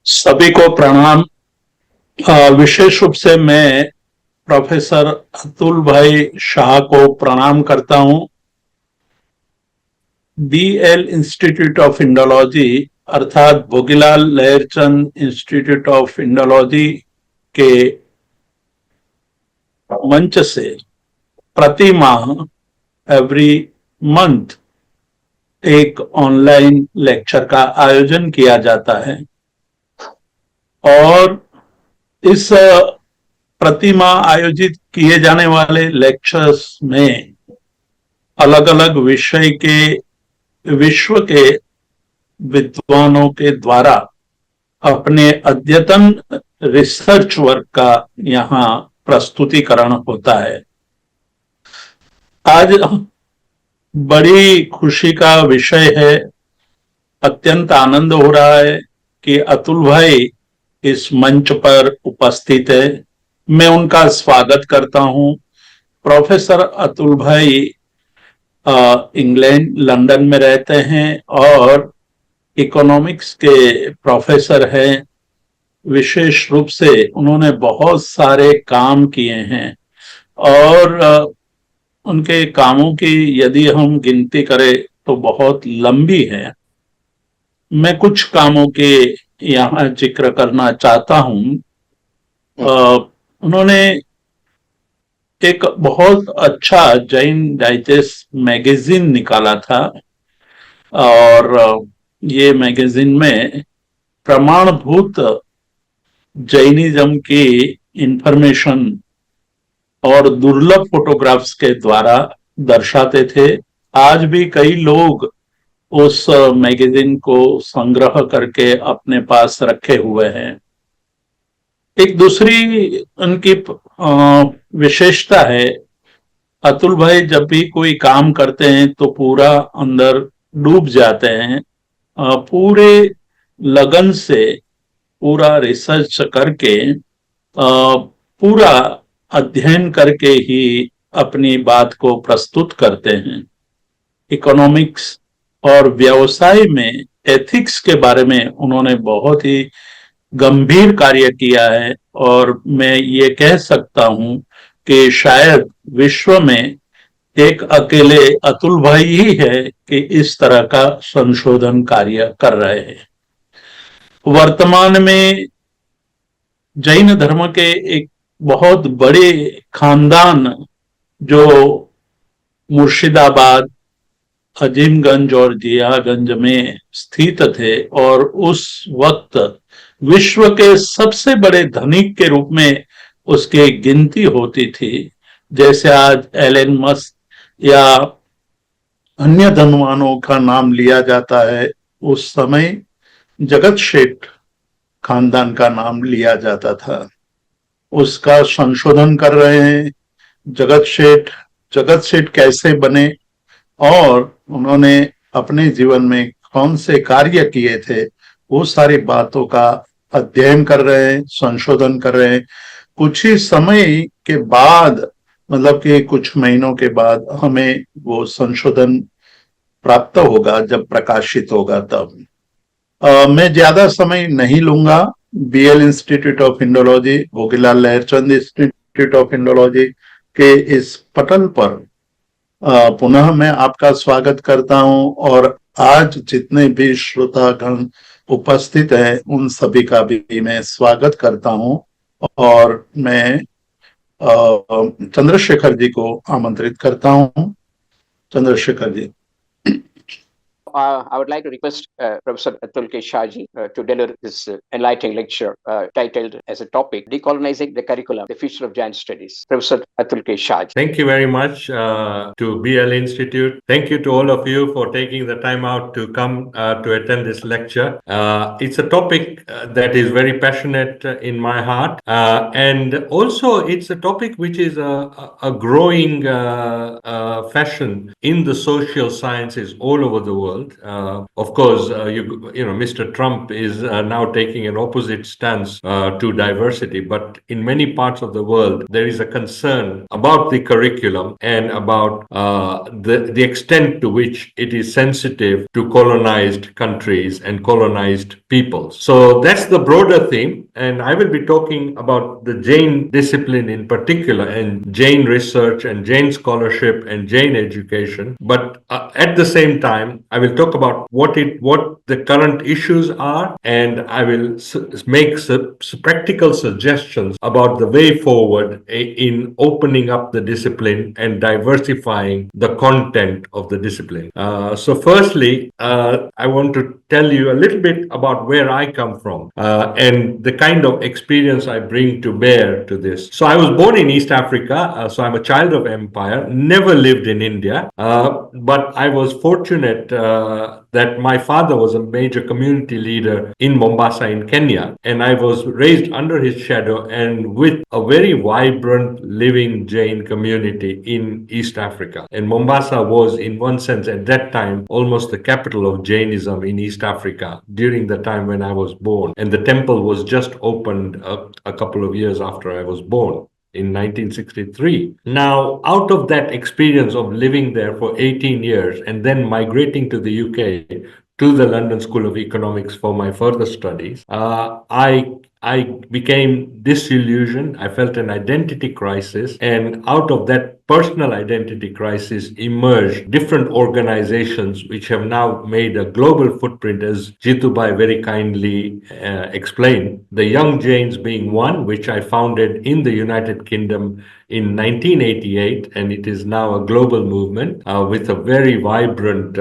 सभी को प्रणाम। विशेष रूप से मैं प्रोफेसर अतुल भाई शाह को प्रणाम करता हूं। बीएल इंस्टीट्यूट ऑफ इंडोलॉजी अर्थात Bhogilal Laharchand institute of Indology के मंच से प्रति माह एवरी मंथ एक ऑनलाइन लेक्चर का आयोजन किया जाता है और इस प्रतिमा आयोजित किए जाने वाले लेक्चर्स में अलग अलग विषय के विश्व के विद्वानों के द्वारा अपने अद्यतन रिसर्च वर्क का यहाँ प्रस्तुतिकरण होता है। आज बड़ी खुशी का विषय है, अत्यंत आनंद हो रहा है कि अतुल भाई इस मंच पर उपस्थित है। मैं उनका स्वागत करता हूं। प्रोफेसर अतुल भाई इंग्लैंड लंदन में रहते हैं और इकोनॉमिक्स के प्रोफेसर हैं। विशेष रूप से उन्होंने बहुत सारे काम किए हैं और उनके कामों की यदि हम गिनती करें तो बहुत लंबी है। मैं कुछ कामों के यहाँ जिक्र करना चाहता हूं। उन्होंने एक बहुत अच्छा जैन डाइजेस्ट मैगजीन निकाला था और ये मैगजीन में प्रमाणभूत जैनिज्म की इंफॉर्मेशन और दुर्लभ फोटोग्राफ्स के द्वारा दर्शाते थे। आज भी कई लोग उस मैगजीन को संग्रह करके अपने पास रखे हुए हैं। एक दूसरी उनकी विशेषता है, अतुल भाई जब भी कोई काम करते हैं तो पूरा अंदर डूब जाते हैं। पूरे लगन से पूरा रिसर्च करके पूरा अध्ययन करके ही अपनी बात को प्रस्तुत करते हैं। इकोनॉमिक्स और व्यवसाय में एथिक्स के बारे में उन्होंने बहुत ही गंभीर कार्य किया है और मैं ये कह सकता हूं कि शायद विश्व में एक अकेले अतुल भाई ही है कि इस तरह का संशोधन कार्य कर रहे हैं। वर्तमान में जैन धर्म के एक बहुत बड़े खानदान जो मुर्शिदाबाद, अजीमगंज और जियागंज में स्थित थे और उस वक्त विश्व के सबसे बड़े धनिक के रूप में उसकी गिनती होती थी। जैसे आज एलन मस्क या अन्य धनवानों का नाम लिया जाता है, उस समय जगत शेठ खानदान का नाम लिया जाता था। उसका संशोधन कर रहे हैं। जगत सेठ कैसे बने और उन्होंने अपने जीवन में कौन से कार्य किए थे, वो सारी बातों का अध्ययन कर रहे हैं, संशोधन कर रहे हैं। कुछ ही समय के बाद, मतलब कि कुछ महीनों के बाद हमें वो संशोधन प्राप्त होगा, जब प्रकाशित होगा तब। मैं ज्यादा समय नहीं लूंगा। BL institute of Indology, Bhogilal Laharchand institute of Indology के इस पटल पर पुनः मैं आपका स्वागत करता हूं और आज जितने भी श्रोतागण उपस्थित हैं उन सभी का भी मैं स्वागत करता हूं और मैं चंद्रशेखर जी को आमंत्रित करता हूं। Chandrashekhar ji. I would like to request Professor Atul K Shah ji to deliver this enlightening lecture titled as a topic, Decolonizing the Curriculum, the Future of Jain Studies. Professor Atul K Shah ji. Thank you very much to BL Institute. Thank you to all of you for taking the time out to come to attend this lecture. It's a topic that is very passionate in my heart, and also it's a topic which is a growing fashion in the social sciences all over the world. Of course, you know, Mr. Trump is now taking an opposite stance to diversity, but in many parts of the world, there is a concern about the curriculum and about the extent to which it is sensitive to colonized countries and colonized people. So that's the broader theme, and I will be talking about the Jain discipline in particular, and Jain research and Jain scholarship and Jain education. But at the same time, I will talk about what the current issues are, and I will make practical suggestions about the way forward in opening up the discipline and diversifying the content of the discipline. So firstly, I want to tell you a little bit about where I come from and the kind of experience I bring to bear to this. So I was born in East Africa, so I'm a child of empire, never lived in India, but I was fortunate that my father was a major community leader in Mombasa in Kenya, and I was raised under his shadow and with a very vibrant living Jain community in East Africa. And Mombasa was, in one sense, at that time, almost the capital of Jainism in East Africa during the time when I was born. And the temple was just opened a couple of years after I was born in 1963. Now, out of that experience of living there for 18 years and then migrating to the UK, to the London School of Economics for my further studies, I became disillusioned. I felt an identity crisis, and out of that personal identity crisis emerged different organizations which have now made a global footprint, as Jitubai very kindly explained. The Young Jains being one, which I founded in the United Kingdom in 1988, and it is now a global movement with a very vibrant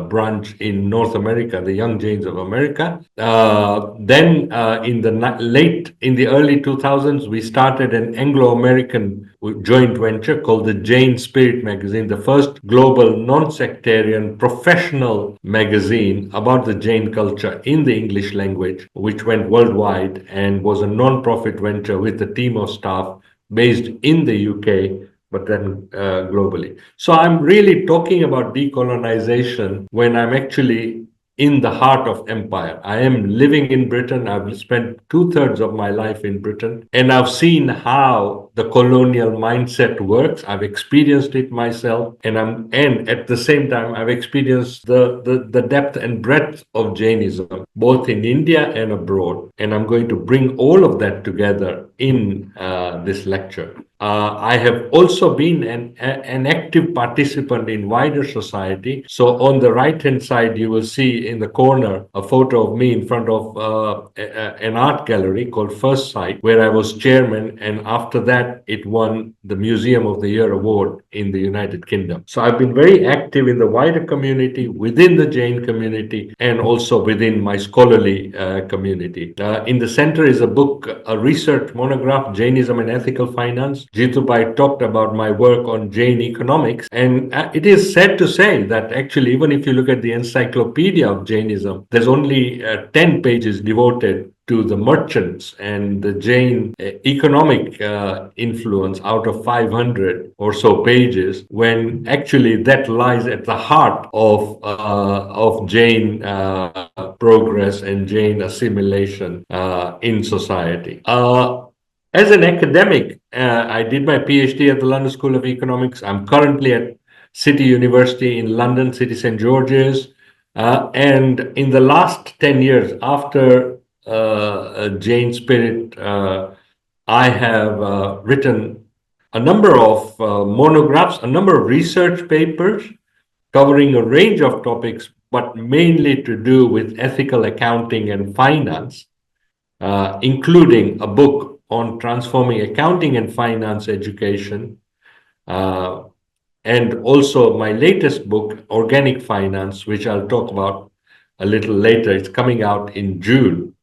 branch in North America, the Young Jains of America. Then in the early 2000s, we started an Anglo-American joint venture called the Jain Spirit magazine, the first global non-sectarian professional magazine about the Jain culture in the English language, which went worldwide and was a non-profit venture with a team of staff based in the UK, but then globally. So I'm really talking about decolonization when I'm actually in the heart of empire. I am living in Britain. I've spent 2/3 of my life in Britain, and I've seen how the colonial mindset works. I've experienced it myself, and at the same time, I've experienced the depth and breadth of Jainism, both in India and abroad. And I'm going to bring all of that together in this lecture. I have also been an active participant in wider society. So on the right-hand side, you will see in the corner a photo of me in front of an art gallery called First Sight, where I was chairman. And after that, it won the Museum of the Year award in the United Kingdom. So I've been very active in the wider community, within the Jain community, and also within my scholarly community. In the center is a book, a research monograph, Jainism and Ethical Finance. Jitubai talked about my work on Jain economics, and it is sad to say that actually, even if you look at the encyclopedia of Jainism, there's only 10 pages devoted to the merchants and the Jain economic influence out of 500 or so pages, when actually that lies at the heart of Jain progress and Jain assimilation in society. As an academic, I did my PhD at the London School of Economics. I'm currently at City University in London, City St. George's. And in the last 10 years, after Jain Spirit, I have written a number of monographs, a number of research papers covering a range of topics, but mainly to do with ethical accounting and finance, including a book on transforming accounting and finance education, and also my latest book, Organic Finance, which I'll talk about a little later. It's coming out in June.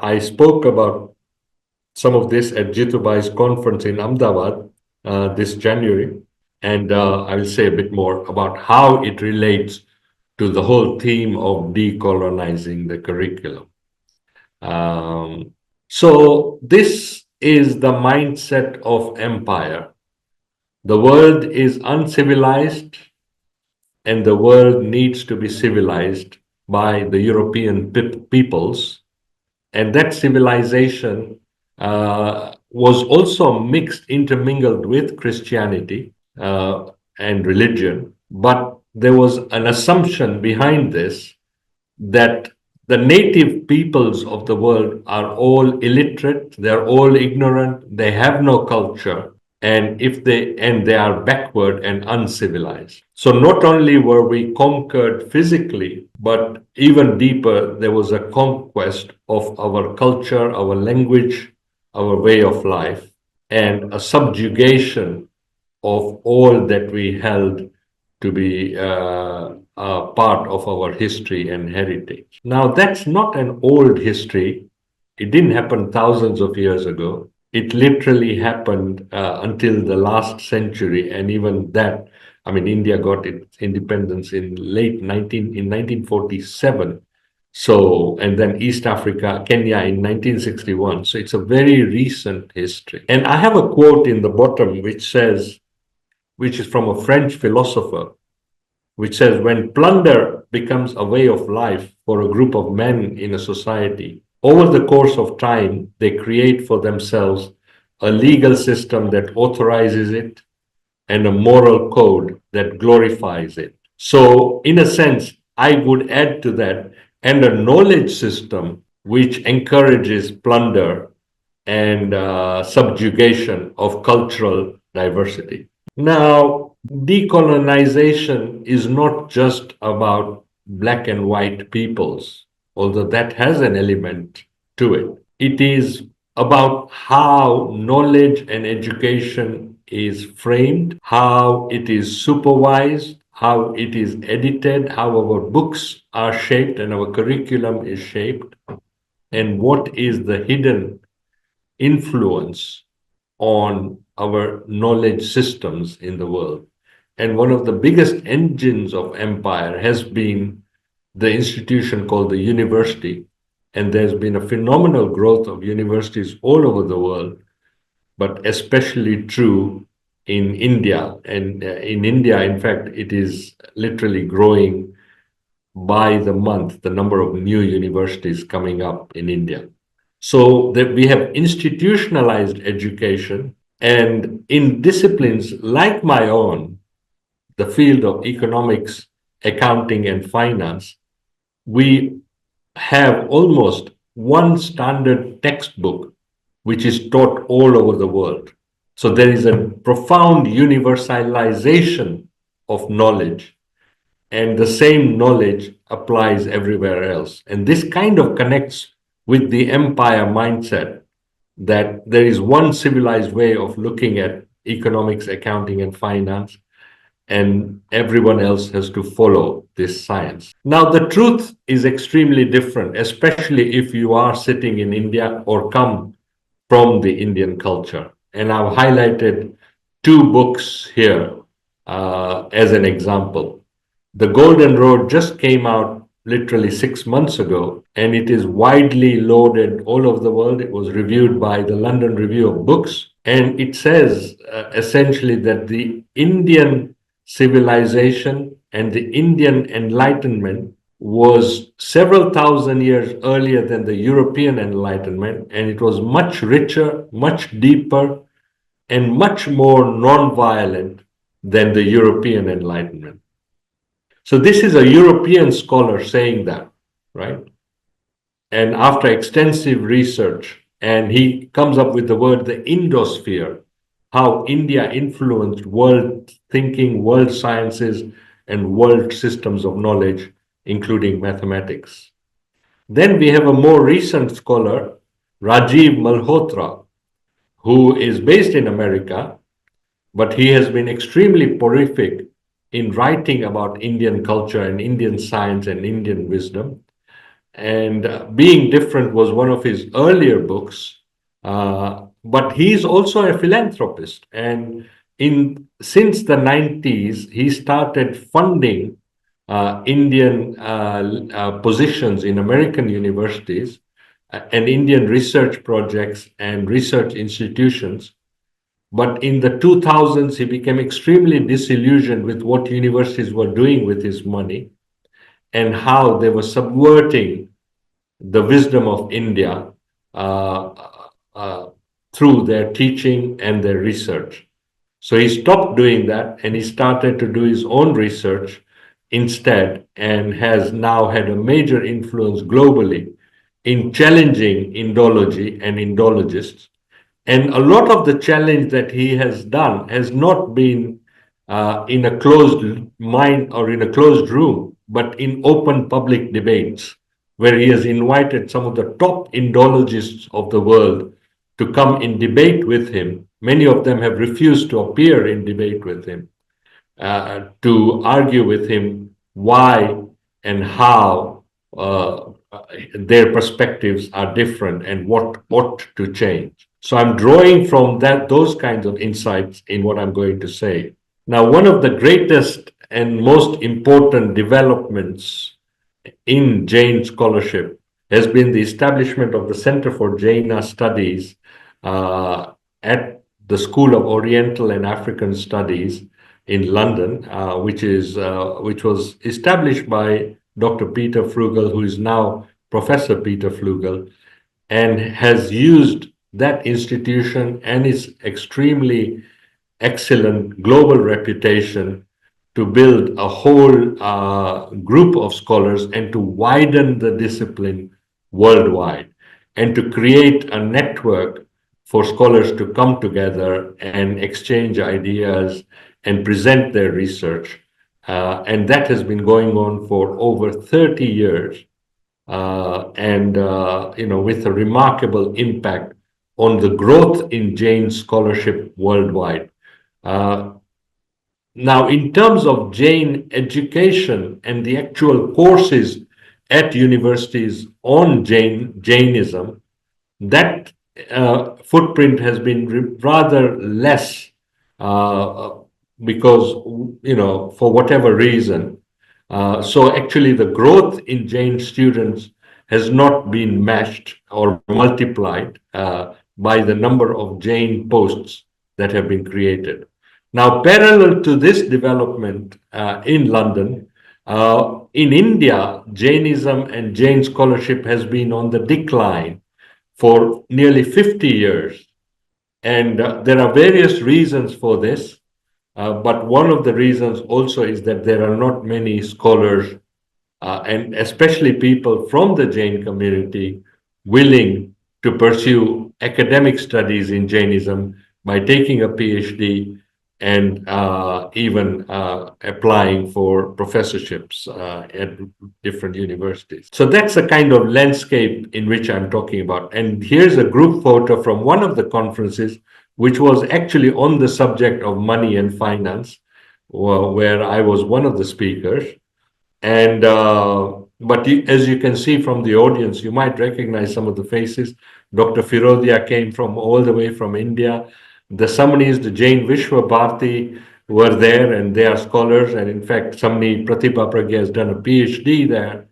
I spoke about some of this at Jitubai's conference in Ahmedabad this January, and I will say a bit more about how it relates to the whole theme of decolonizing the curriculum. So this is the mindset of empire. The world is uncivilized, and the world needs to be civilized by the European peoples. And that civilization was also mixed, intermingled with Christianity and religion. But there was an assumption behind this that the native peoples of the world are all illiterate, they're all ignorant, they have no culture, and they are backward and uncivilized. So not only were we conquered physically, but even deeper, there was a conquest of our culture, our language, our way of life, and a subjugation of all that we held to be a part of our history and heritage. Now, that's not an old history. It didn't happen thousands of years ago. It literally happened until the last century, and even that, I mean, India got its independence in 1947. So, and then East Africa, Kenya in 1961. So it's a very recent history. And I have a quote in the bottom which is from a French philosopher, which says, when plunder becomes a way of life for a group of men in a society, over the course of time, they create for themselves a legal system that authorizes it and a moral code that glorifies it. So, in a sense, I would add to that, and a knowledge system which encourages plunder and subjugation of cultural diversity. Now, decolonization is not just about black and white peoples, although that has an element to it. It is about how knowledge and education is framed, how it is supervised, how it is edited, how our books are shaped and our curriculum is shaped, and what is the hidden influence on our knowledge systems in the world. And one of the biggest engines of empire has been the institution called the university. And there's been a phenomenal growth of universities all over the world, but especially true in India. And in India, in fact, it is literally growing by the month, the number of new universities coming up in India. So that we have institutionalized education, and in disciplines like my own, the field of economics, accounting, and finance, we have almost one standard textbook which is taught all over the world. So there is a profound universalization of knowledge, and the same knowledge applies everywhere else. And this kind of connects with the empire mindset that there is one civilized way of looking at economics, accounting, and finance, and everyone else has to follow this science. Now, the truth is extremely different, especially if you are sitting in India or come from the Indian culture. And I've highlighted two books here as an example. The Golden Road just came out literally 6 months ago, and it is widely lauded all over the world. It was reviewed by the London Review of Books, and it says essentially that the Indian civilization and the Indian Enlightenment was several thousand years earlier than the European Enlightenment, and it was much richer, much deeper, and much more non-violent than the European Enlightenment. So this is a European scholar saying that, right? And after extensive research, and he comes up with the word the Indosphere, how India influenced world thinking, world sciences, and world systems of knowledge, including mathematics. Then we have a more recent scholar, Rajiv Malhotra, who is based in America, but he has been extremely prolific in writing about Indian culture and Indian science and Indian wisdom. And Being Different was one of his earlier books, but he's also a philanthropist. And since the 90s, he started funding Indian positions in American universities and Indian research projects and research institutions. But in the 2000s, he became extremely disillusioned with what universities were doing with his money and how they were subverting the wisdom of India uh, through their teaching and their research. So he stopped doing that and he started to do his own research instead, and has now had a major influence globally in challenging Indology and Indologists. And a lot of the challenge that he has done has not been in a closed mind or in a closed room, but in open public debates, where he has invited some of the top Indologists of the world to come in debate with him. Many of them have refused to appear in debate with him, to argue with him why and how their perspectives are different and what ought to change. So I'm drawing from those kinds of insights in what I'm going to say. Now, one of the greatest and most important developments in Jain scholarship has been the establishment of the Center for Jaina Studies at the School of Oriental and African Studies in London, which was established by Dr. Peter Flugel, who is now Professor Peter Flugel, and has used that institution and its extremely excellent global reputation to build a whole group of scholars and to widen the discipline worldwide and to create a network for scholars to come together and exchange ideas and present their research. And that has been going on for over 30 years, with a remarkable impact on the growth in Jain scholarship worldwide. Now, in terms of Jain education and the actual courses at universities on Jainism, that footprint has been rather less because, for whatever reason. So actually the growth in Jain students has not been matched or multiplied by the number of Jain posts that have been created. Now, parallel to this development in London, in India, Jainism and Jain scholarship has been on the decline for nearly 50 years. And there are various reasons for this. But one of the reasons also is that there are not many scholars, and especially people from the Jain community, willing to pursue academic studies in Jainism by taking a PhD and even applying for professorships at different universities. So that's the kind of landscape in which I'm talking about. And here's a group photo from one of the conferences, which was actually on the subject of money and finance, where I was one of the speakers. And but as you can see from the audience, you might recognize some of the faces. Dr. Firodia came from all the way from India. The Samanis, the Jain Vishwa Bharati, were there, and they are scholars. And in fact, Samani Pratibha Pragya has done a PhD there,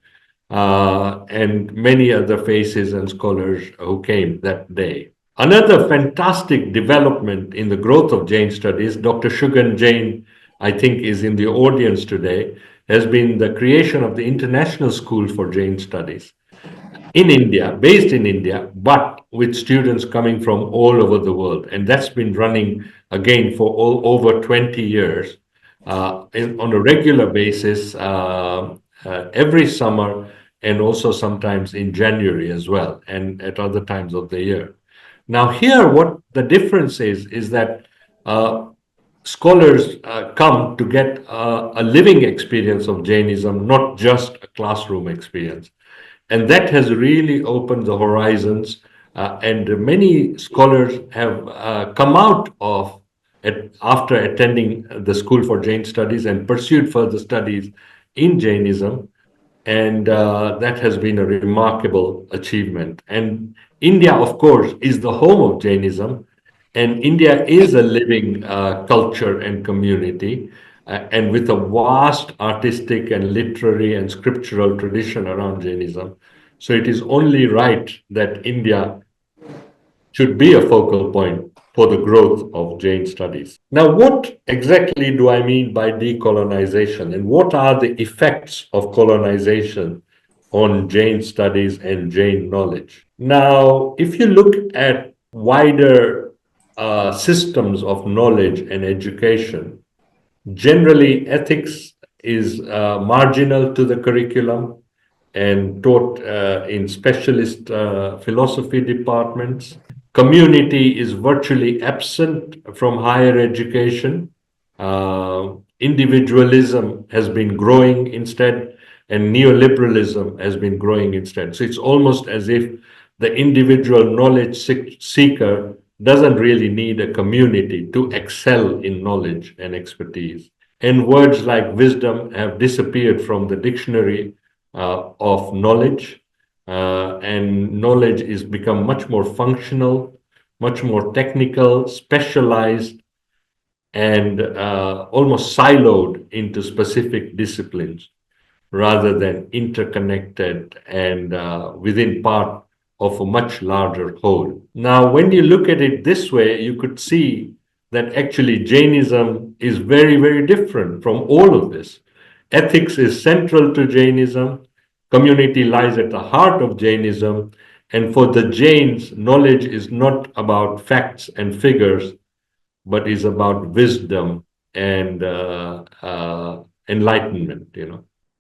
and many other faces and scholars who came that day. Another fantastic development in the growth of Jain studies, Dr. Shugan Jain, I think, is in the audience today, has been the creation of the International School for Jain Studies in India, based in India, but with students coming from all over the world. And that's been running again for over 20 years on a regular basis every summer, and also sometimes in January as well, and at other times of the year. Now here, what the difference is that scholars come to get a living experience of Jainism, not just a classroom experience. And that has really opened the horizons. And many scholars have come out of after attending the School for Jain Studies and pursued further studies in Jainism. And that has been a remarkable achievement. And India, of course, is the home of Jainism. And India is a living culture and community, and with a vast artistic and literary and scriptural tradition around Jainism. So it is only right that India should be a focal point for the growth of Jain studies. Now, what exactly do I mean by decolonization, and what are the effects of colonization on Jain studies and Jain knowledge? Now, if you look at wider systems of knowledge and education, generally ethics is marginal to the curriculum and taught in specialist philosophy departments. Community is virtually absent from higher education. Individualism has been growing instead, and neoliberalism has been growing instead. So it's almost as if the individual knowledge seeker doesn't really need a community to excel in knowledge and expertise. And words like wisdom have disappeared from the dictionary of knowledge, and knowledge is become much more functional, much more technical, specialized, and almost siloed into specific disciplines rather than interconnected and within part of a much larger whole. Now, when you look at it this way, you could see that actually Jainism is very, very different from all of this. Ethics is central to Jainism. Community lies at the heart of Jainism. And for the Jains, knowledge is not about facts and figures, but is about wisdom and enlightenment,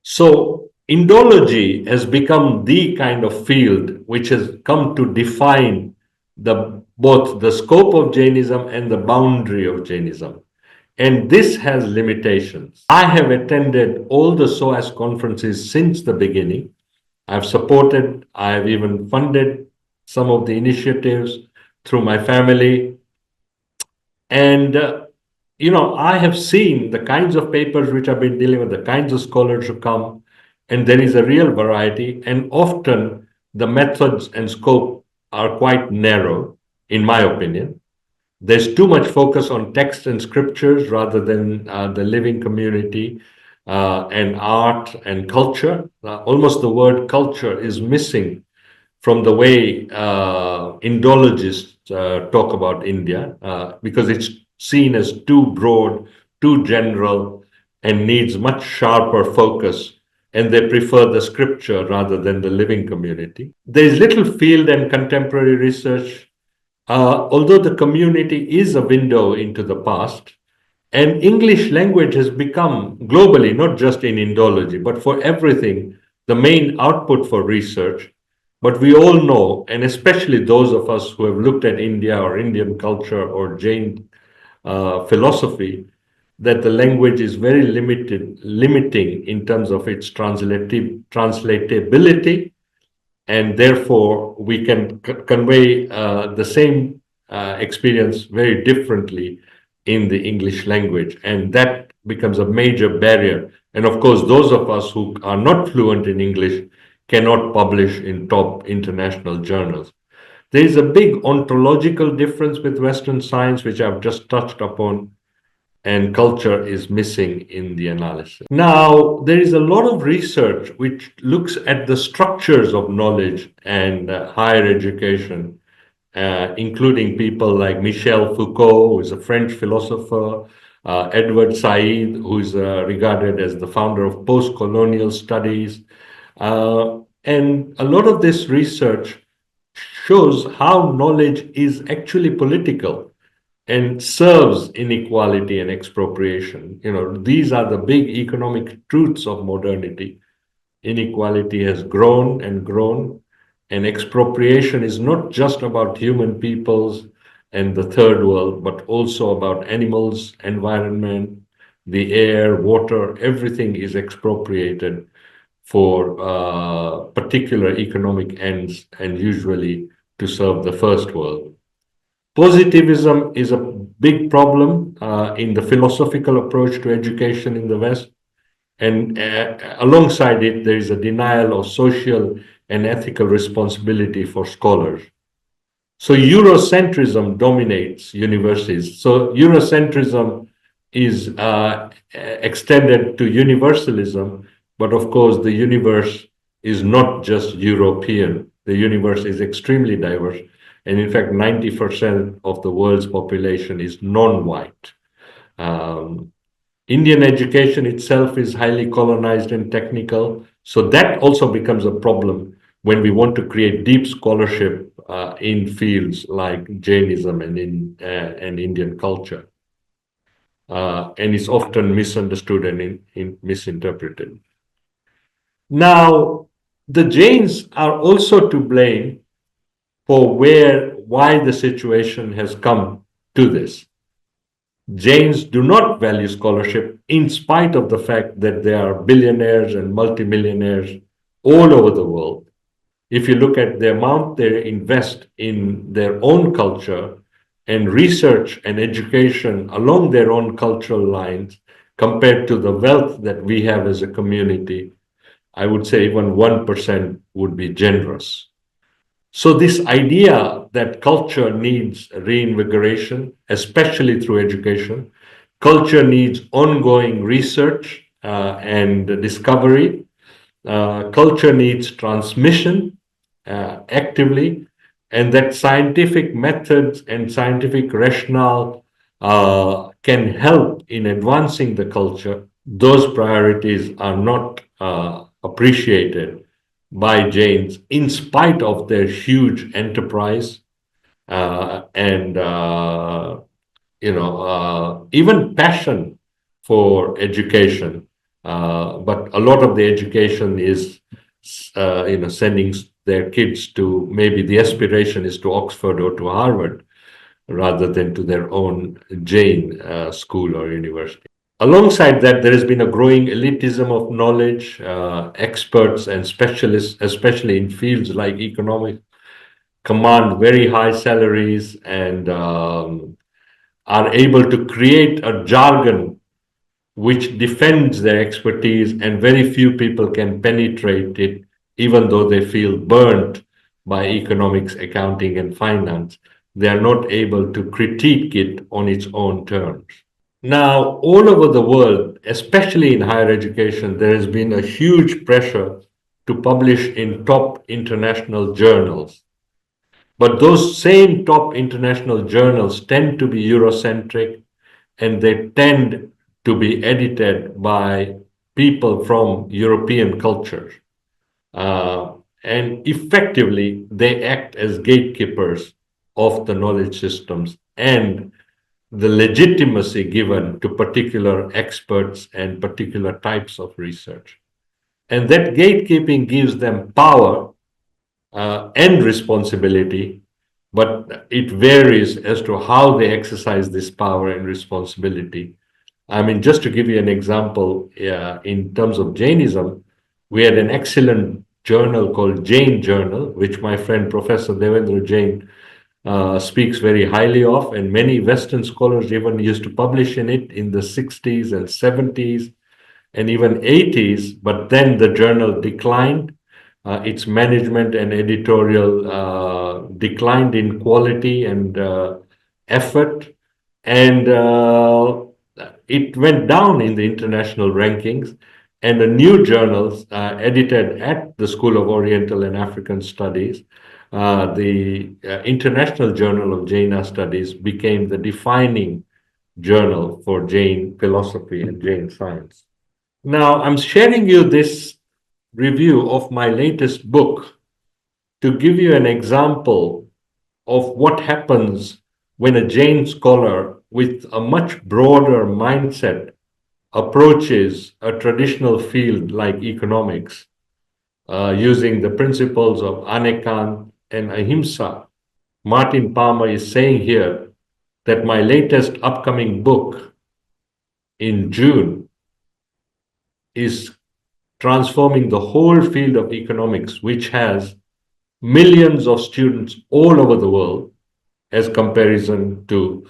So Indology has become the kind of field which has come to define both the scope of Jainism and the boundary of Jainism. And this has limitations. I have attended all the SOAS conferences since the beginning. I've supported, I've even funded some of the initiatives through my family. And, I have seen the kinds of papers which have been dealing with, the kinds of scholars who come, and there is a real variety. And often the methods and scope are quite narrow, in my opinion. There's too much focus on text and scriptures rather than the living community and art and culture. Almost the word culture is missing from the way Indologists talk about India, because it's seen as too broad, too general, and needs much sharper focus. And they prefer the scripture rather than the living community. There's little field and contemporary research. Although the community is a window into the past, and English language has become globally, not just in Indology, but for everything, the main output for research. But we all know, and especially those of us who have looked at India or Indian culture or Jain philosophy, that the language is very limiting in terms of its translatability, and therefore we can convey the same experience very differently in the English language, and that becomes a major barrier. And of course, those of us who are not fluent in English cannot publish in top international journals. There is a big ontological difference with Western science, which I've just touched upon, and culture is missing in the analysis. Now, there is a lot of research which looks at the structures of knowledge and higher education, including people like Michel Foucault, who is a French philosopher, Edward Said, who is regarded as the founder of post-colonial studies. And a lot of this research shows how knowledge is actually political and serves inequality and expropriation. These are the big economic truths of modernity. Inequality has grown and grown, and expropriation is not just about human peoples and the third world, but also about animals, environment, the air, water. Everything is expropriated for particular economic ends, and usually to serve the first world. Positivism is a big problem in the philosophical approach to education in the West. And alongside it, there is a denial of social and ethical responsibility for scholars. So Eurocentrism dominates universities. So Eurocentrism is extended to universalism, but of course the universe is not just European. The universe is extremely diverse. And in fact, 90% of the world's population is non-white. Indian education itself is highly colonized and technical. So that also becomes a problem when we want to create deep scholarship in fields like Jainism and Indian culture. and is often misunderstood and misinterpreted. Now, the Jains are also to blame for why the situation has come to this. Jains do not value scholarship in spite of the fact that there are billionaires and multimillionaires all over the world. If you look at the amount they invest in their own culture and research and education along their own cultural lines compared to the wealth that we have as a community, I would say even 1% would be generous. So, this idea that culture needs reinvigoration, especially through education, culture needs ongoing research and discovery, culture needs transmission actively, and that scientific methods and scientific rationale can help in advancing the culture. Those priorities are not appreciated by Jains in spite of their huge enterprise and even passion for education. But a lot of the education is sending their kids to, maybe the aspiration is to Oxford or to Harvard rather than to their own Jain school or university. Alongside that, there has been a growing elitism of knowledge. Experts and specialists, especially in fields like economics, command very high salaries and are able to create a jargon which defends their expertise, and very few people can penetrate it, even though they feel burnt by economics, accounting, and finance. They are not able to critique it on its own terms. Now, all over the world, especially in higher education, there has been a huge pressure to publish in top international journals. But those same top international journals tend to be Eurocentric, and they tend to be edited by people from European cultures. And effectively, they act as gatekeepers of the knowledge systems and the legitimacy given to particular experts and particular types of research. And that gatekeeping gives them power and responsibility, but it varies as to how they exercise this power and responsibility. I mean, just to give you an example, in terms of Jainism, we had an excellent journal called Jain Journal, which my friend Professor Devendra Jain speaks very highly of, and many Western scholars even used to publish in it in the 60s and 70s and even 80s, but then the journal declined. Its management and editorial declined in quality and effort, and it went down in the international rankings. And a new journal edited at the School of Oriental and African Studies, the International Journal of Jaina Studies, became the defining journal for Jain philosophy and Jain science. Now, I'm sharing you this review of my latest book to give you an example of what happens when a Jain scholar with a much broader mindset approaches a traditional field like economics using the principles of Anekant and Ahimsa. Martin Palmer is saying here that my latest upcoming book in June is transforming the whole field of economics, which has millions of students all over the world, as comparison to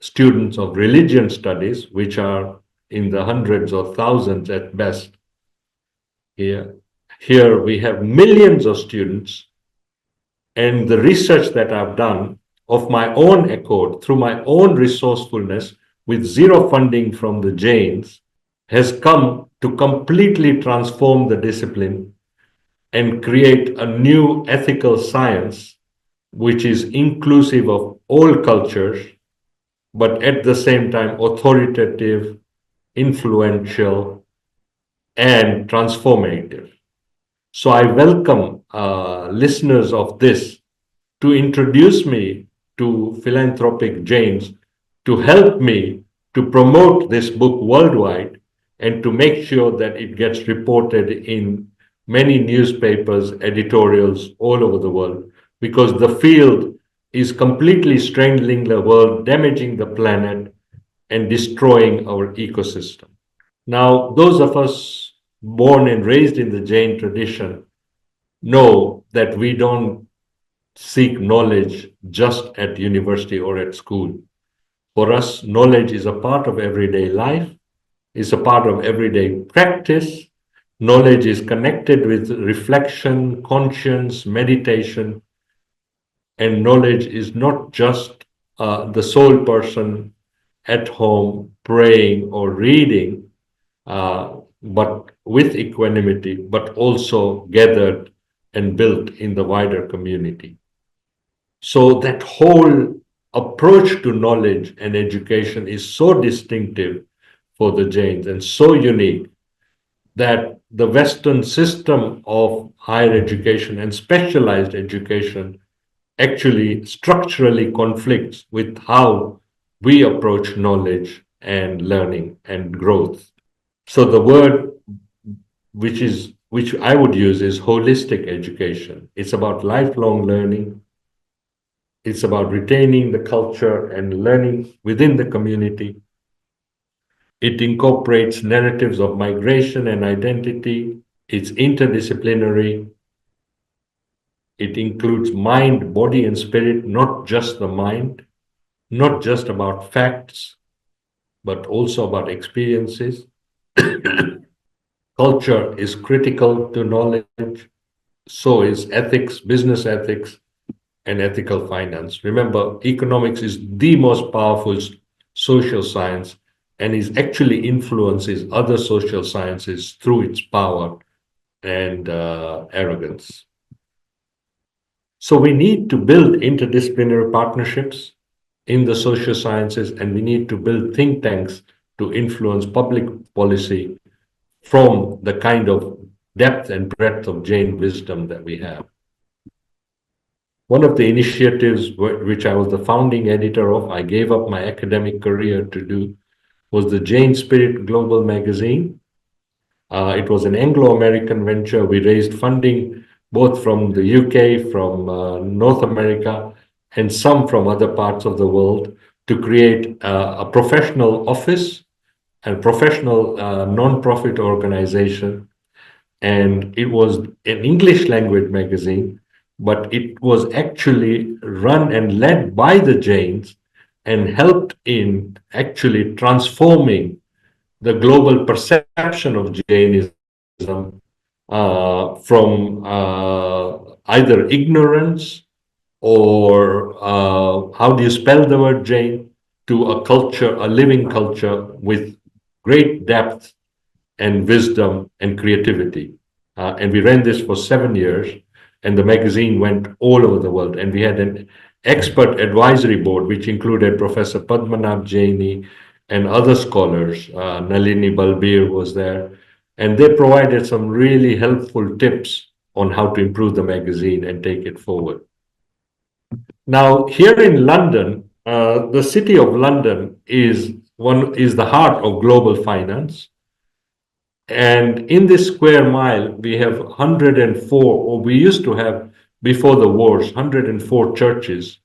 students of religion studies, which are in the hundreds or thousands at best. Here we have millions of students, and the research that I've done of my own accord, through my own resourcefulness, with zero funding from the Jains, has come to completely transform the discipline and create a new ethical science which is inclusive of all cultures, but at the same time authoritative, influential, and transformative. So I welcome listeners of this to introduce me to philanthropic Jains, to help me to promote this book worldwide and to make sure that it gets reported in many newspapers, editorials all over the world, because the field is completely strangling the world, damaging the planet, and destroying our ecosystem. Now, those of us born and raised in the Jain tradition know that we don't seek knowledge just at university or at school. For us, knowledge is a part of everyday life, is a part of everyday practice. Knowledge is connected with reflection, conscience, meditation, and knowledge is not just the sole person at home praying or reading, but with equanimity, but also gathered and built in the wider community. So that whole approach to knowledge and education is so distinctive for the Jains and so unique that the Western system of higher education and specialized education actually structurally conflicts with how we approach knowledge and learning and growth. So the word which I would use is holistic education. It's about lifelong learning. It's about retaining the culture and learning within the community. It incorporates narratives of migration and identity. It's interdisciplinary. It includes mind, body, and spirit, not just the mind, not just about facts, but also about experiences. Culture is critical to knowledge. So is ethics, business ethics, and ethical finance. Remember, economics is the most powerful social science and is actually influences other social sciences through its power and arrogance. So we need to build interdisciplinary partnerships in the social sciences, and we need to build think tanks to influence public policy from the kind of depth and breadth of Jain wisdom that we have. One of the initiatives which I was the founding editor of, I gave up my academic career to do, was the Jain Spirit Global magazine. It was an Anglo-American venture. We raised funding both from the UK, from North America, and some from other parts of the world to create a professional office and professional non-profit organization. And it was an English language magazine, but it was actually run and led by the Jains and helped in actually transforming the global perception of Jainism from either ignorance or how do you spell the word Jain, to a culture, a living culture with great depth and wisdom and creativity. And we ran this for 7 years, and the magazine went all over the world. And we had an expert advisory board, which included Professor Padmanabh Jaini and other scholars. Nalini Balbir was there. And they provided some really helpful tips on how to improve the magazine and take it forward. Now, here in London, the city of London is the heart of global finance. And in this square mile, we have 104, or we used to have before the wars, 104 churches.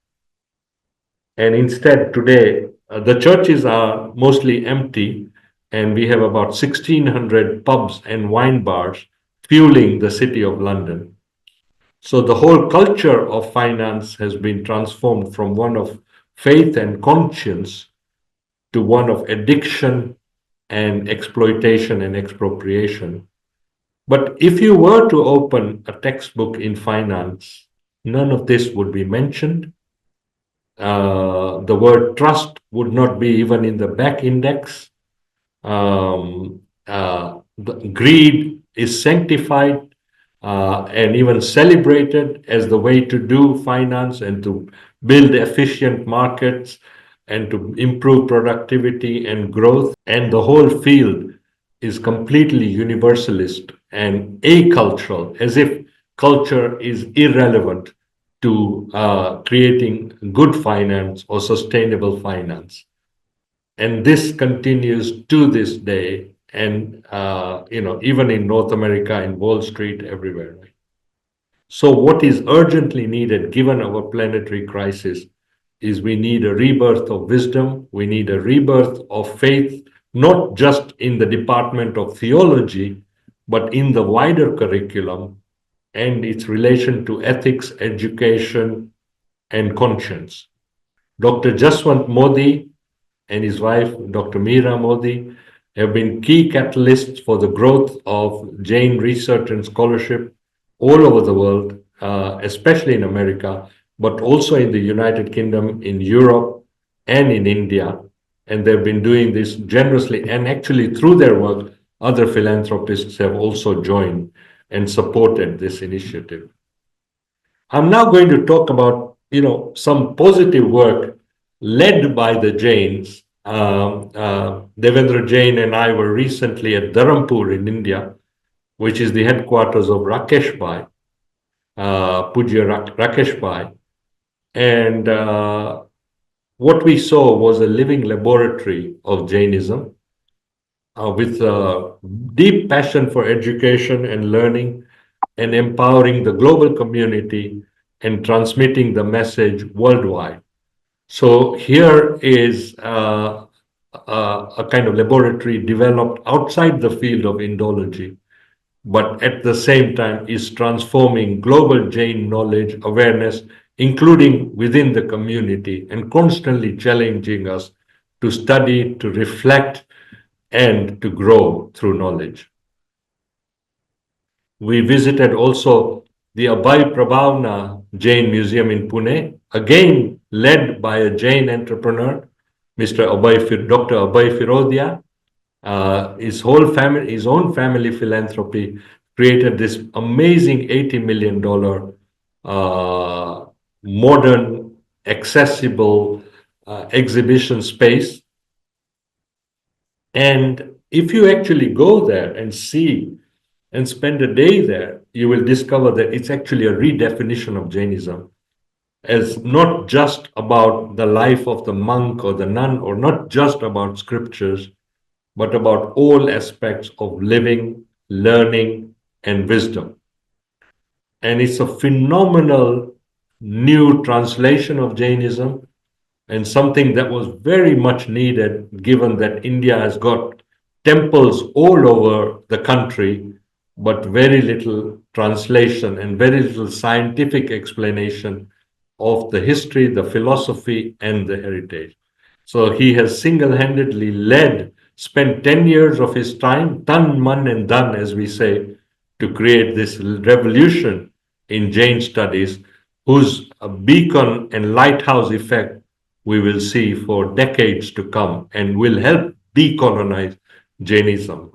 And instead, today, the churches are mostly empty, and we have about 1,600 pubs and wine bars fueling the city of London. So the whole culture of finance has been transformed from one of faith and conscience to one of addiction and exploitation and expropriation. But if you were to open a textbook in finance, none of this would be mentioned. The word trust would not be even in the back index. Greed is sanctified and even celebrated as the way to do finance and to build efficient markets and to improve productivity and growth. And the whole field is completely universalist and acultural, as if culture is irrelevant to creating good finance or sustainable finance. And this continues to this day. And, even in North America, in Wall Street, everywhere. Right? So what is urgently needed, given our planetary crisis, is we need a rebirth of wisdom. We need a rebirth of faith, not just in the department of theology, but in the wider curriculum and its relation to ethics, education, and conscience. Dr. Jaswant Modi and his wife, Dr. Meera Modi, have been key catalysts for the growth of Jain research and scholarship all over the world, especially in America, but also in the United Kingdom, in Europe, and in India. And they've been doing this generously. And actually, through their work, other philanthropists have also joined and supported this initiative. I'm now going to talk about, some positive work led by the Jains. Devendra Jain and I were recently at Dharampur in India, which is the headquarters of Rakesh Bhai, Pujya Rakesh Bhai. And what we saw was a living laboratory of Jainism with a deep passion for education and learning and empowering the global community and transmitting the message worldwide. So here is a kind of laboratory developed outside the field of Indology, but at the same time is transforming global Jain knowledge, awareness, including within the community, and constantly challenging us to study, to reflect, and to grow through knowledge. We visited also the Abhay Prabhavna Jain Museum in Pune, again led by a Jain entrepreneur, Mr. Dr. Abhay Firodia. His own family philanthropy created this amazing $80 million modern, accessible exhibition space. And if you actually go there and see and spend a day there, you will discover that it's actually a redefinition of Jainism as not just about the life of the monk or the nun, or not just about scriptures, but about all aspects of living, learning, and wisdom. And it's a phenomenal new translation of Jainism, and something that was very much needed, given that India has got temples all over the country, but very little translation and very little scientific explanation of the history, the philosophy, and the heritage. So he has single-handedly spent 10 years of his time, tan, man, and dhan, as we say, to create this revolution in Jain studies, whose beacon and lighthouse effect we will see for decades to come and will help decolonize Jainism.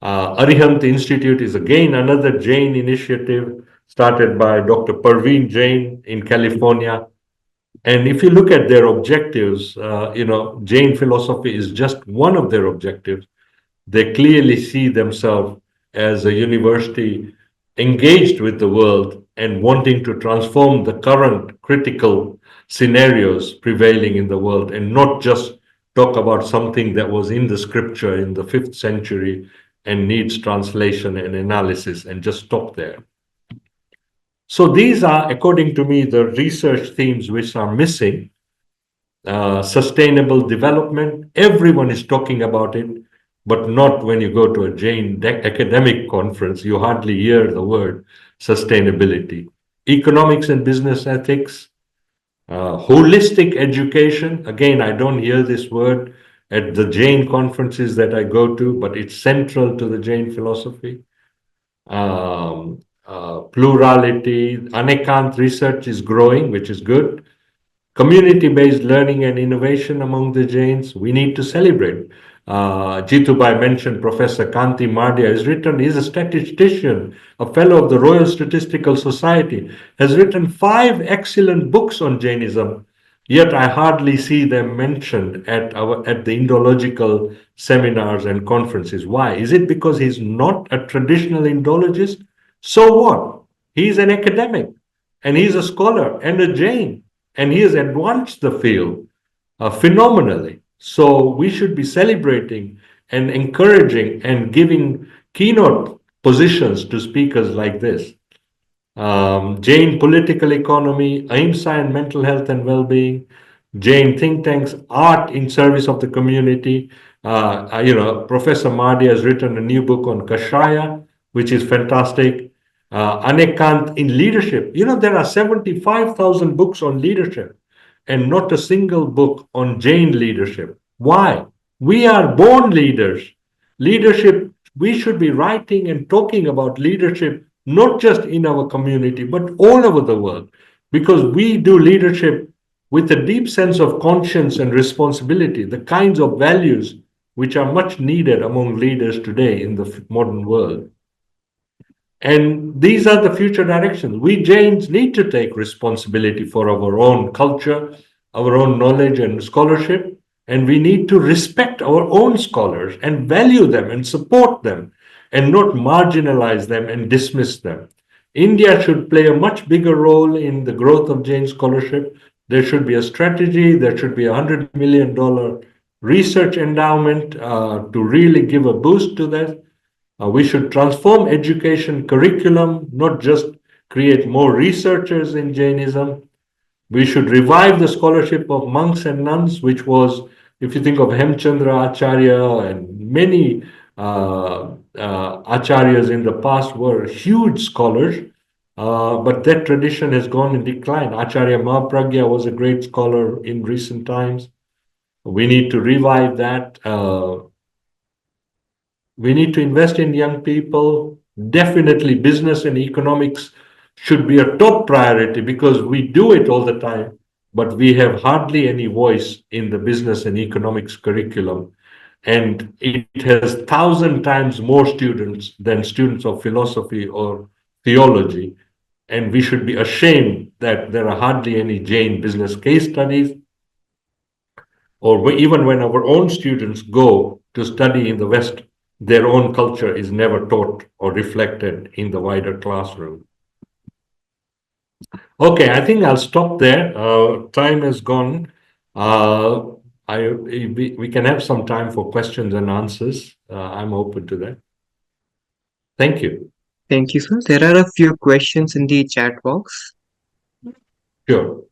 Arihant Institute is again another Jain initiative started by Dr. Parveen Jain in California. And if you look at their objectives, Jain philosophy is just one of their objectives. They clearly see themselves as a university engaged with the world and wanting to transform the current critical scenarios prevailing in the world, and not just talk about something that was in the scripture in the 5th century and needs translation and analysis and just stop there. So these are, according to me, the research themes which are missing. Sustainable development, everyone is talking about it, but not when you go to a Jain academic conference. You hardly hear the word sustainability. Economics and business ethics, holistic education. Again, I don't hear this word at the Jain conferences that I go to, but it's central to the Jain philosophy. Plurality, Anekant research is growing, which is good. Community-based learning and innovation among the Jains, we need to celebrate. Jitubai mentioned Professor Kanti Mardia he's a statistician, a fellow of the Royal Statistical Society, has written 5 excellent books on Jainism, yet I hardly see them mentioned at the Indological seminars and conferences. Why? Is it because he's not a traditional Indologist? So what? He's an academic, and he's a scholar and a Jain, and he has advanced the field phenomenally. So we should be celebrating and encouraging and giving keynote positions to speakers like this. Jain political economy, ahimsa and mental health and well-being, Jain think tanks, art in service of the community. Professor Mardi has written a new book on Kashaya, which is fantastic. Anekant in leadership. There are 75,000 books on leadership and not a single book on Jain leadership. Why? We are born leaders. Leadership, we should be writing and talking about leadership, not just in our community, but all over the world, because we do leadership with a deep sense of conscience and responsibility, the kinds of values which are much needed among leaders today in the modern world. And these are the future directions. We Jains need to take responsibility for our own culture, our own knowledge and scholarship, and we need to respect our own scholars and value them and support them and not marginalize them and dismiss them. India should play a much bigger role in the growth of Jain scholarship. There should be a strategy, there should be $100 million research endowment to really give a boost to that. We should transform education curriculum, not just create more researchers in Jainism. We should revive the scholarship of monks and nuns, which was, if you think of Hemchandra Acharya and many acharyas in the past were huge scholars, but that tradition has gone in decline. Acharya Mahapragya was a great scholar in recent times. We need to revive that. We need to invest in young people. Definitely, business and economics should be a top priority because we do it all the time, but we have hardly any voice in the business and economics curriculum. And it has 1,000 times more students than students of philosophy or theology. And we should be ashamed that there are hardly any Jain business case studies, or even when our own students go to study in the West, their own culture is never taught or reflected in the wider classroom. Okay, I think I'll stop there. Time has gone. We can have some time for questions and answers. I'm open to that. Thank you. Thank you, sir. There are a few questions in the chat box. Sure.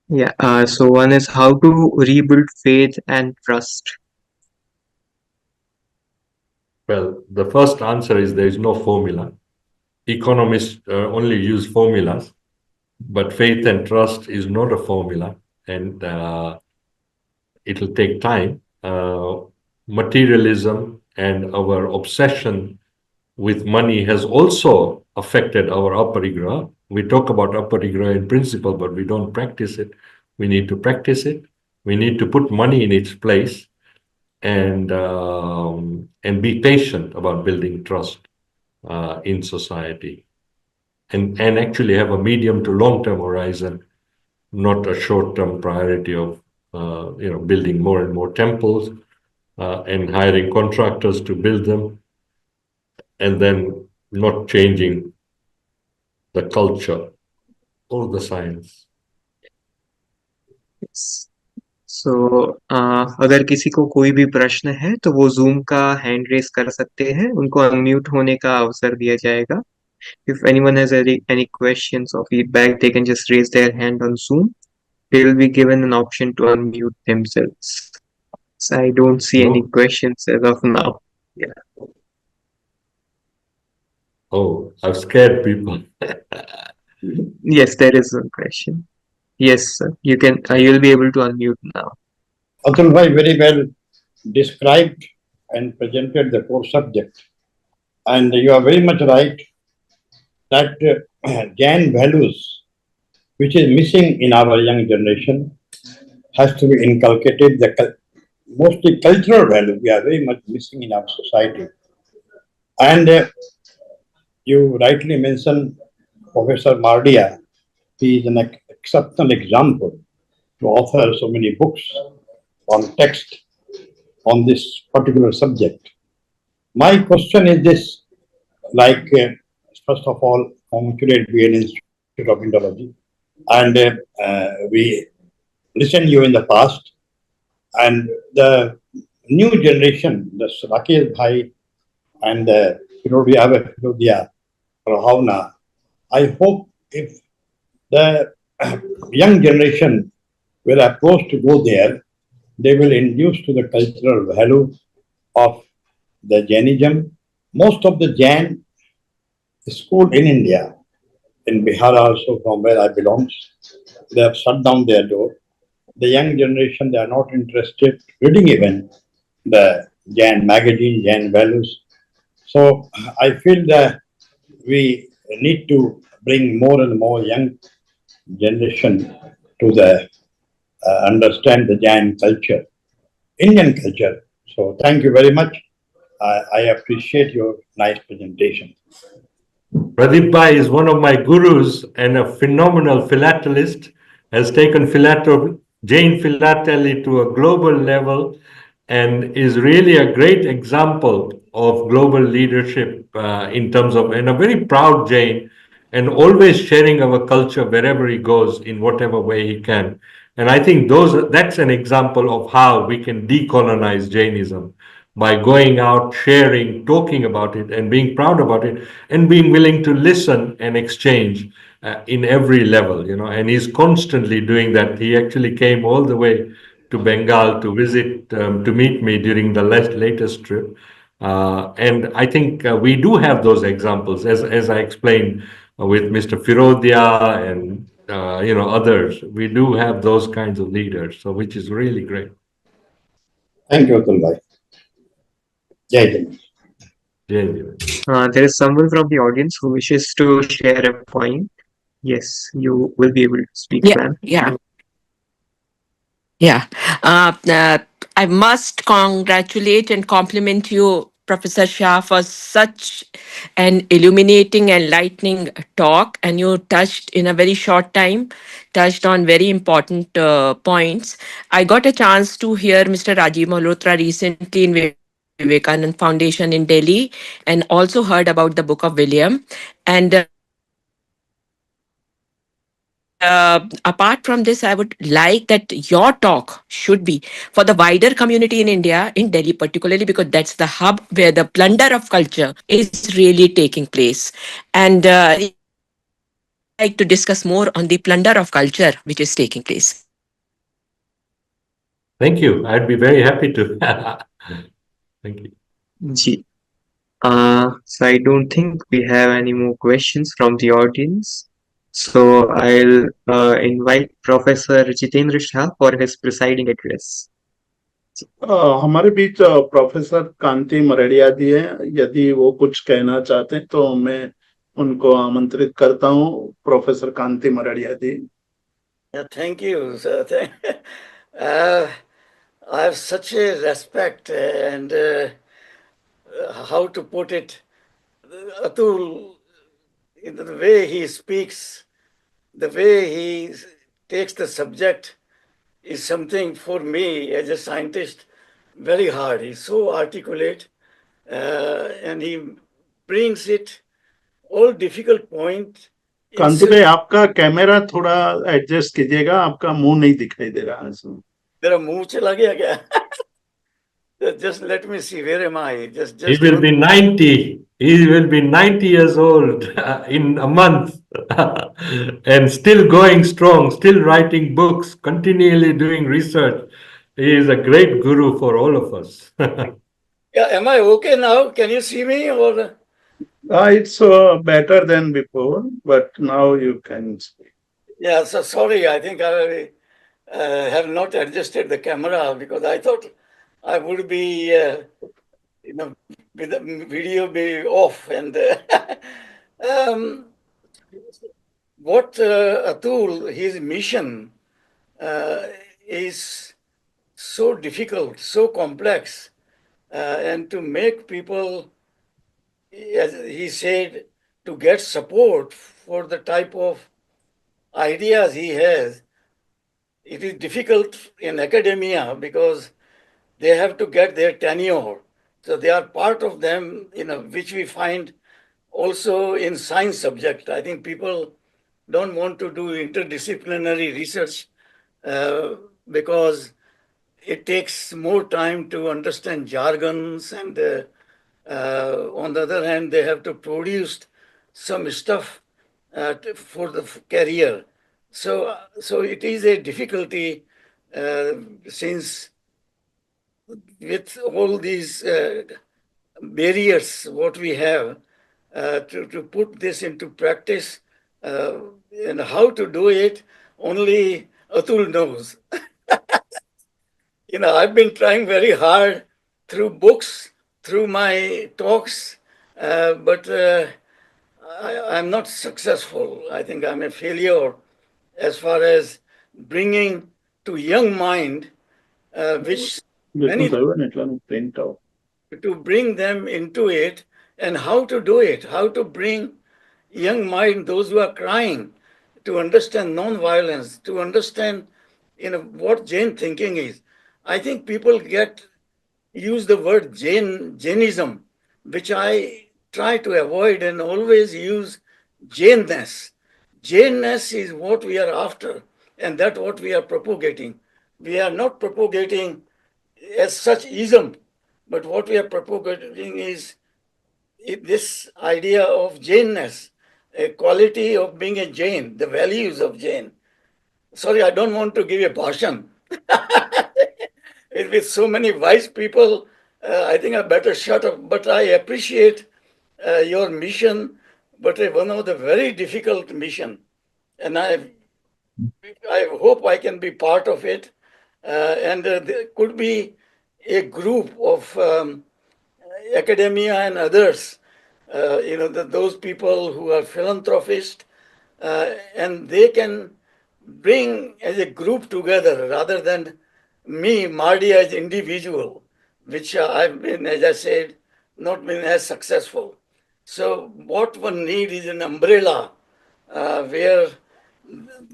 Yeah. So one is how to rebuild faith and trust. Well, the first answer is there is no formula. Economists only use formulas, but faith and trust is not a formula, and it'll take time. Materialism and our obsession with money has also affected our aparigraha. We talk about aparigraha in principle, but we don't practice it. We need to practice it. We need to put money in its place and be patient about building trust in society, and actually have a medium to long-term horizon, not a short-term priority of building more and more temples and hiring contractors to build them, and then not changing the culture or the science. Yes. So अगर किसी को कोई भी प्रश्न है तो वो zoom का हैंड रेस कर सकते हैं, उनको अनम्यूट होने का अवसर दिया जाएगा. If anyone has any questions or feedback, they can just raise their hand on Zoom. They will be given an option to unmute themselves. So I don't see any questions as of now. Yeah. Oh, I've scared people. Yes, there is one question. Yes, sir. You can. You'll be able to unmute now. Atul bhai very well described and presented the core subject, and you are very much right that Jain values, which is missing in our young generation, has to be inculcated. The mostly cultural value we are very much missing in our society, and you rightly mentioned Professor Mardia. He is an exceptional example to author so many books on text on this particular subject. My question is this, like, first of all, congratulate BLII Institute of Indology, and we listened you in the past, And the new generation, the Rakesh Bhai and the Firodia Rahavna, I hope if the young generation were approached to go there, they will induce to the cultural value of the Jainism. Most of the Jain school in India, in Bihar also from where I belong, they have shut down their door. The young generation, they are not interested reading even the Jain magazine, Jain values. So I feel that we need to bring more and more young generation to the understand the Jain culture, Indian culture. So thank you very much. I appreciate your nice presentation. Pradeep Bhai is one of my gurus and a phenomenal philatelist, has taken Jain philately to a global level and is really a great example of global leadership in terms of, and a very proud Jain, and always sharing our culture wherever he goes in whatever way he can. And I think that's an example of how we can decolonize Jainism by going out, sharing, talking about it, and being proud about it, and being willing to listen and exchange in every level, And he's constantly doing that. He actually came all the way to Bengal to visit, to meet me during the latest trip. And I think we do have those examples, as I explained with Mr. Firodia and others. We do have those kinds of leaders, so which is really great. Thank you, Atul Bhai. Jai Hind. There is someone from the audience who wishes to share a point. Yes, you will be able to speak, Yeah, ma'am. yeah, yeah. I must congratulate and compliment you, Professor Shah, for such an illuminating, enlightening talk. And you touched in a very short time, touched on very important points. I got a chance to hear Mr. Rajiv Malhotra recently in Vivekanand Foundation in Delhi, and also heard about the Book of William. And apart from this, I would like that your talk should be for the wider community in India, in Delhi particularly, because that's the hub where the plunder of culture is really taking place. And like to discuss more on the plunder of culture which is taking place. Thank you. I'd be very happy to. Thank you. Ji. So I don't think we have any more questions from the audience. So I'll invite Professor Jitendra Shah for his presiding address. हमारे बीच professor Kanti Maredia जी हैं। यदि वो कुछ कहना चाहते हैं तो मैं उनको आमंत्रित करता हूँ। Professor Kanti Maredia ji. Thank you, sir. I have such a respect and how to put it, Atul, in the way he speaks, the way he takes the subject is something for me as a scientist very hard. He's so articulate and he brings it all difficult point. कांति भाई, आपका camera थोड़ा adjust कीजिएगा, आपका मुंह नहीं दिखाई दे रहा है इसमें। मेरा मुंह चला गया क्या? Just let me see, where am I? Just He will be 90. He will be 90 years old in a month and still going strong, still writing books, continually doing research. He is a great guru for all of us. Yeah, am I okay now? Can you see me or? It's better than before, but now you can speak. Yeah, so sorry, I think I have not adjusted the camera because I thought I would be, with the video be off. And what Atul, his mission is so difficult, so complex, and to make people, as he said, to get support for the type of ideas he has. It is difficult in academia because they have to get their tenure. So they are part of them, which we find also in science subject. I think people don't want to do interdisciplinary research because it takes more time to understand jargons, and on the other hand, they have to produce some stuff for the career. So it is a difficulty since with all these barriers what we have to put this into practice, uh, and how to do it, only Atul knows. I've been trying very hard through books, through my talks, but I'm not successful. I think I'm a failure as far as bringing to young mind, which बिल्कुल many सही है એટલાનું print out to bring them into it, and how to do it, how to bring young mind, those who are crying, to understand non-violence, to understand what Jain thinking is. I think people use the word Jainism, which I try to avoid and always use Jainness. Jainness is what we are after, and that's what we are propagating. We are not propagating as such ism, but what we are propagating is this idea of Jainness, a quality of being a Jain, the values of Jain. Sorry, I don't want to give a bhashan. With so many wise people, I think I better shut up. But I appreciate your mission, but one of the very difficult mission, and I hope I can be part of it. And there could be a group of academia and others, those people who are philanthropists, and they can bring as a group together rather than me, Mardi, as individual, which I've been, as I said, not been as successful. So what one need is an umbrella where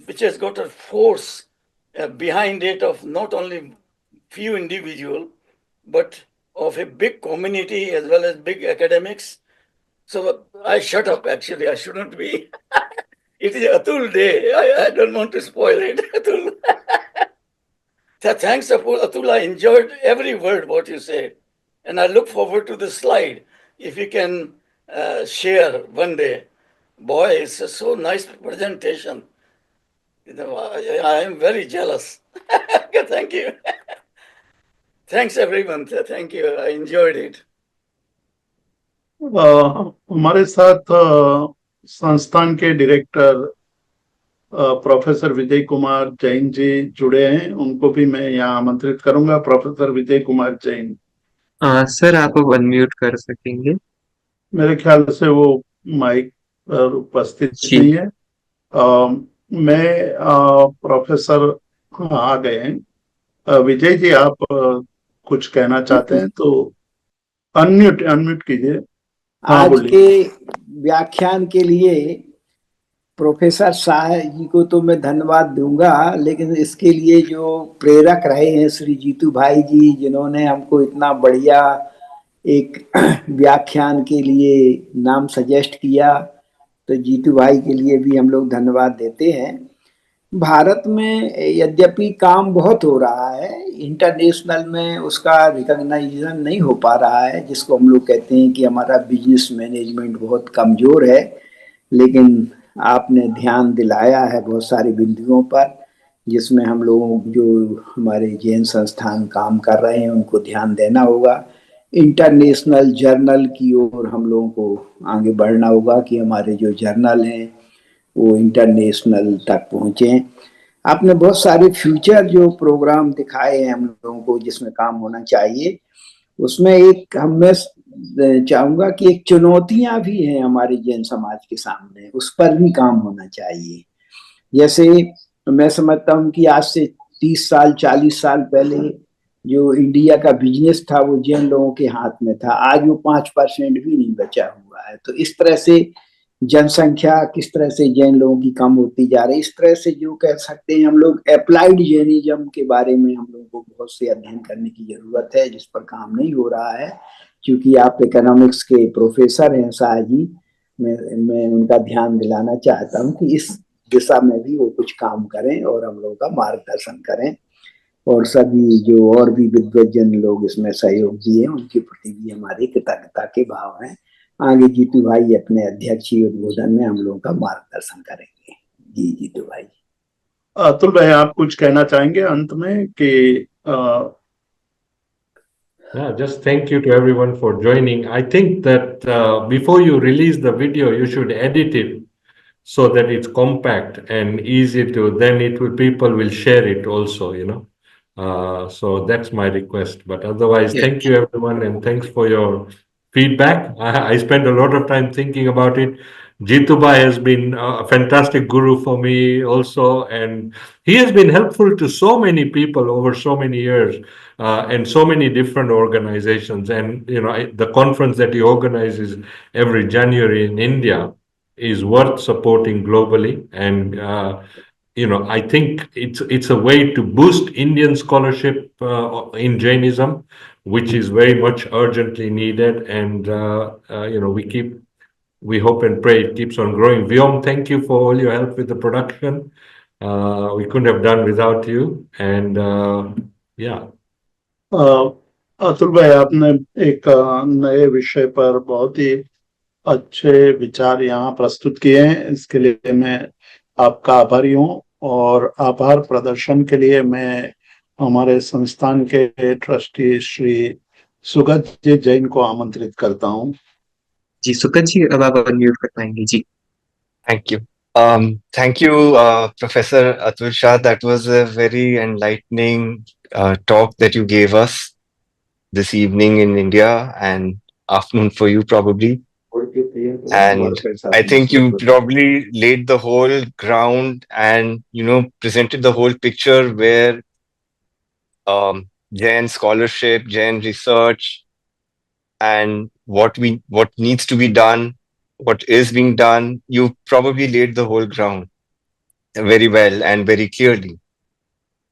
which has got a force behind it of not only few individual, but of a big community as well as big academics. So I shut up, actually. I shouldn't be. It is Atul Day. I don't want to spoil it. Atul. Thanks, Atul. I enjoyed every word what you said. And I look forward to the slide. If you can share one day. Boy, it's a so nice presentation. I am very jealous. Thank you. Thanks, everyone. Thank you. I enjoyed it. हमारे साथ संस्थान के director professor Vijay Kumar Jain जी जुड़े हैं, उनको भी मैं यहाँ आमंत्रित करूंगा। प्रोफेसर विजय कुमार जैन, सर आप अब अनम्यूट कर सकेंगे। मेरे ख्याल से वो माइक पर उपस्थित जी नहीं है। मैं प्रोफेसर आ गए हैं। विजय जी, आप कुछ कहना चाहते हैं तो अनम्यूट अनम्यूट कीजिए। हाँ, आज बोलिए। के व्याख्यान के लिए प्रोफेसर शाह जी को तो मैं धन्यवाद दूंगा, लेकिन इसके लिए जो प्रेरक रहे हैं श्री जीतू भाई जी, जिन्होंने हमको इतना बढ़िया एक व्याख्यान के लिए नाम सजेस्ट किया, तो जीतू भाई के लिए भी हम लोग धन्यवाद देते हैं। भारत में यद्यपि काम बहुत हो रहा है, इंटरनेशनल में उसका रिकॉग्नाइजेशन नहीं हो पा रहा है, जिसको हम लोग कहते हैं कि हमारा बिजनेस मैनेजमेंट बहुत कमजोर है, लेकिन आपने ध्यान दिलाया है बहुत सारी बिंदुओं पर, जिसमें हम लोगों जो हमारे जैन संस्थान काम कर रहे हैं उनको ध्यान देना होगा। इंटरनेशनल जर्नल की ओर हम लोगों को आगे बढ़ना होगा कि हमारे जो जर्नल हैं वो इंटरनेशनल तक पहुँचे। आपने बहुत सारे फ्यूचर जो प्रोग्राम दिखाए हैं हम लोगों को जिसमें काम होना चाहिए, उसमें एक मैं चाहूंगा कि एक चुनौतियां भी हैं हमारे जैन समाज के सामने, उस पर भी काम होना चाहिए। जैसे मैं समझता हूँ कि आज से 30 साल 40 साल पहले जो इंडिया का बिजनेस था वो जैन लोगों के हाथ में था, आज वो 5% भी नहीं बचा हुआ है। तो इस तरह से जनसंख्या किस तरह से जैन लोगों की कम होती जा रही है, इस तरह से जो कह सकते हैं हम लोग अप्लाइड जैनिज्म के बारे में हम लोगों को बहुत से अध्ययन करने की जरूरत है, जिस पर काम नहीं हो रहा है। क्योंकि आप इकोनॉमिक्स के प्रोफेसर हैं शाह जी, मैं उनका ध्यान दिलाना चाहता हूँ कि इस दिशा में भी वो कुछ काम करें और हम लोगों का मार्गदर्शन करें। और सभी जो और भी विद्वजन लोग इसमें सहयोग दिए उनके प्रति भी हमारी कृतज्ञता के भाव हैं। आगे जीतू भाई अपने अध्यक्षीय उद्बोधन में हम लोगों का मार्गदर्शन करेंगे। जी जीतू भाई। अतुल भाई, आप कुछ कहना चाहेंगे अंत में कि Yeah, just thank you to everyone for joining. I think that before you release the video, you should edit it so that it's compact and easy to, then it will, people will share it also, you know. So that's my request. But otherwise, Yeah. thank you everyone and thanks for your feedback. I spent a lot of time thinking about it. Jitubai has been a fantastic guru for me also, and he has been helpful to so many people over so many years and so many different organizations. And you know, the conference that he organizes every January in India is worth supporting globally. And you know, I think it's a way to boost Indian scholarship in Jainism, which is very much urgently needed. And you know, we hope and pray it keeps on growing. Vyom, thank you for all your help with the production. We couldn't have done without you. And yeah. Atul भाई, आपने एक नए विषय पर बहुत ही अच्छे विचार यहाँ प्रस्तुत किए हैं। इसके लिए मैं आपका आभारी हूँ और आभार प्रदर्शन के लिए मैं हमारे संस्थान के ट्रस्टी श्री सुगत जी जैन को आमंत्रित करता हूँ। जी सुकत जी, अब आप अनम्यूट कर पाएंगे जी। Thank you. Thank you, Professor Atul Shah. That was a very enlightening talk that you gave us this evening in India and afternoon for you probably. And I think you probably laid the whole ground and, you know, presented the whole picture where Jain scholarship, Jain research, and what needs to be done, what is being done. You probably laid the whole ground very well and very clearly.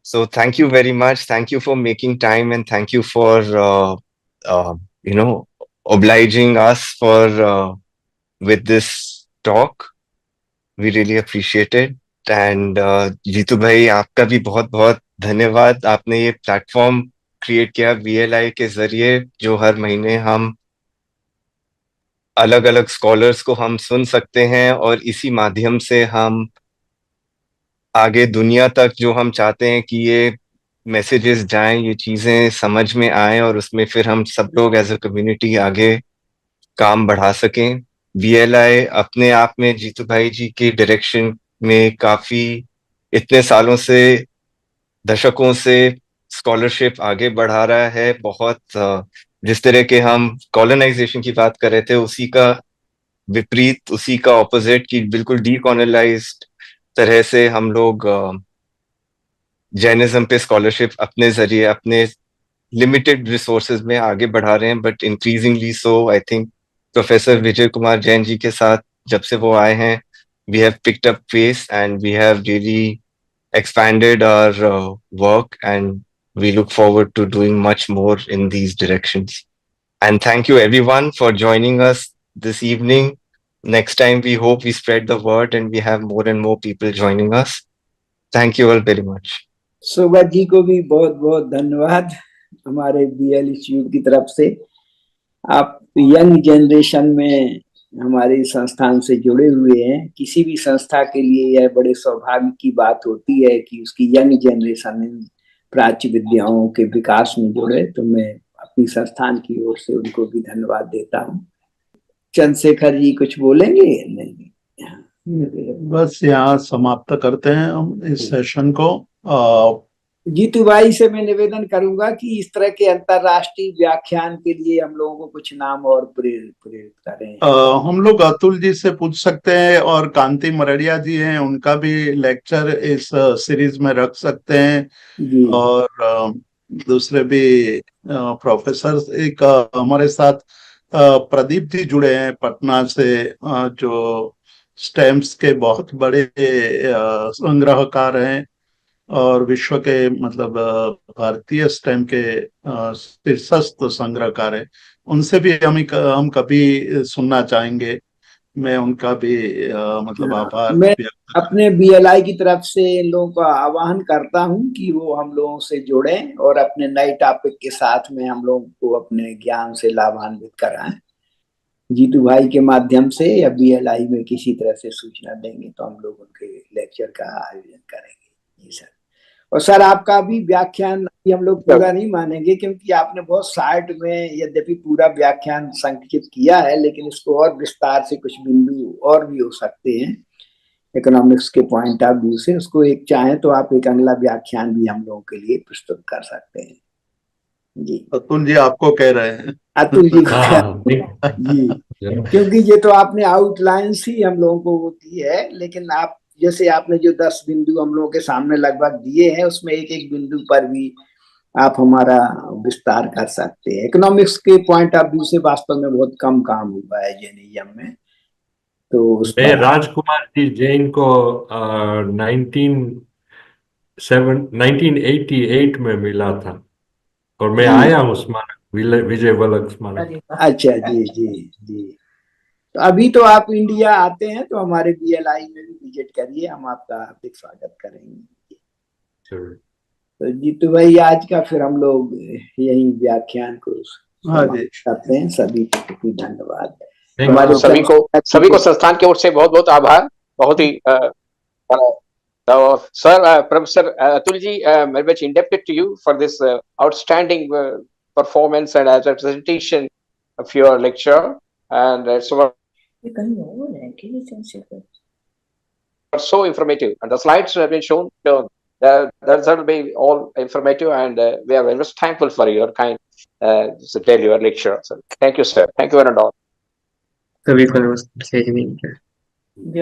So thank you very much. Thank you for making time and thank you for you know, obliging us for with this talk. We really appreciate it. And Jitu भाई, आपका भी बहुत बहुत धन्यवाद। आपने ये platform create किया BLI के जरिए, जो हर महीने हम अलग अलग स्कॉलर्स को हम सुन सकते हैं और इसी माध्यम से हम आगे दुनिया तक जो हम चाहते हैं कि ये मैसेजेस जाएं, ये चीजें समझ में आए और उसमें फिर हम सब लोग एज अ कम्युनिटी आगे काम बढ़ा सकें। BLI अपने आप में जीतू भाई जी के डायरेक्शन में काफी इतने सालों से, दशकों से स्कॉलरशिप आगे बढ़ा रहा है। बहुत जिस तरह के हम कॉलोनाइजेशन की बात कर रहे थे, उसी का विपरीत, उसी का ऑपोजिट की बिल्कुल डीकॉलोनाइज्ड तरह से हम लोग जैनिज्म पे स्कॉलरशिप अपने जरिए अपने लिमिटेड रिसोर्सेज में आगे बढ़ा रहे हैं, but increasingly so. I think professor Vijay Kumar Jain ji के साथ जब से वो आए हैं, we have picked up pace and we have really expanded our work, and we look forward to doing much more in these directions. And thank you everyone for joining us this evening. Next time we hope we spread the word and we have more and more people joining us. Thank you all very much. Sugata ji को भी बहुत बहुत धन्यवाद हमारे BL institute की तरफ से। आप यंग जनरेशन में हमारे संस्थान से जुड़े हुए हैं। किसी भी संस्था के लिए यह बड़े सौभाग्य की बात होती है कि उसकी यंग जनरेशन प्राच्य विद्याओं के विकास में जुड़े। तो मैं अपनी संस्थान की ओर से उनको भी धन्यवाद देता हूँ। चंद्रशेखर जी कुछ बोलेंगे? नहीं, बस यहाँ समाप्त करते हैं हम इस सेशन को। जीतू भाई से मैं निवेदन करूंगा कि इस तरह के अंतरराष्ट्रीय व्याख्यान के लिए हम लोगों को कुछ नाम और प्रेरित करें। हम लोग अतुल जी से पूछ सकते हैं और कांति मरड़िया जी हैं, उनका भी लेक्चर इस सीरीज में रख सकते हैं। और दूसरे भी प्रोफेसर, एक हमारे साथ प्रदीप जी जुड़े हैं पटना से, जो स्टैम्प्स के बहुत बड़े संग्रहकार हैं और विश्व के मतलब भारतीय स्टैम्प के शीर्षस्थ संग्रहकार है। उनसे भी हम कभी सुनना चाहेंगे। मैं उनका भी मतलब आभार मैं व्यक्त अपने बीएलआई की तरफ से इन लोगों का आह्वान करता हूं कि वो हम लोगों से जुड़ें और अपने नए टॉपिक के साथ में हम लोगों को अपने ज्ञान से लाभान्वित कराएं। जीतू भाई के माध्यम से या बीएलआई में किसी तरह से सूचना देंगे तो हम लोग उनके लेक्चर का आयोजन करेंगे। जी सर। और सर आपका भी व्याख्यान अभी हम लोग पूरा नहीं मानेंगे क्योंकि आपने बहुत शार्ट में यद्यपि पूरा व्याख्यान संक्षिप्त किया है, लेकिन इसको और विस्तार से कुछ बिंदु और भी हो सकते हैं इकोनॉमिक्स के पॉइंट ऑफ व्यू से। उसको एक चाहे तो आप एक अगला व्याख्यान भी हम लोगों के लिए प्रस्तुत कर सकते हैं। जी अतुल जी आपको कह रहे हैं। अतुल जी को हाँ, जी, क्योंकि ये तो आपने आउटलाइंस ही हम लोगों को वो दी है, लेकिन आप जैसे आपने जो 10 बिंदु हम लोगों के सामने लगभग दिए हैं उसमें एक एक बिंदु पर भी आप हमारा विस्तार कर सकते हैं। इकोनॉमिक्स के पॉइंट ऑफ व्यू से वास्तव में बहुत कम काम हुआ है जैनिज्म में, तो उस मैं पर राजकुमार जी जैन को 1988 में मिला था और मैं जी आया हूँ स्मारक विजय वल्लभ स्मारक। अच्छा जी जी जी। तो अभी तो आप इंडिया आते हैं तो हमारे बीएलआई में भी विजिट करिए, हम आपका हार्दिक स्वागत करेंगे। जरूर। तो जीतू भाई आज का फिर हम लोग यही व्याख्यान को हाँ समाप्त जी, करते हैं। सभी को धन्यवाद। Thank हमारे you. सभी को संस्थान की ओर से बहुत बहुत आभार। बहुत ही so, sir, Professor Atul ji, very much indebted to you for this outstanding performance and as a presentation of your lecture. And so so informative. And the slides have been shown. That will be all informative, and we are very much thankful for your kind to tell your lecture. So, thank you, sir. Thank you, and all. सभी को नमस्ते। जय हिंद।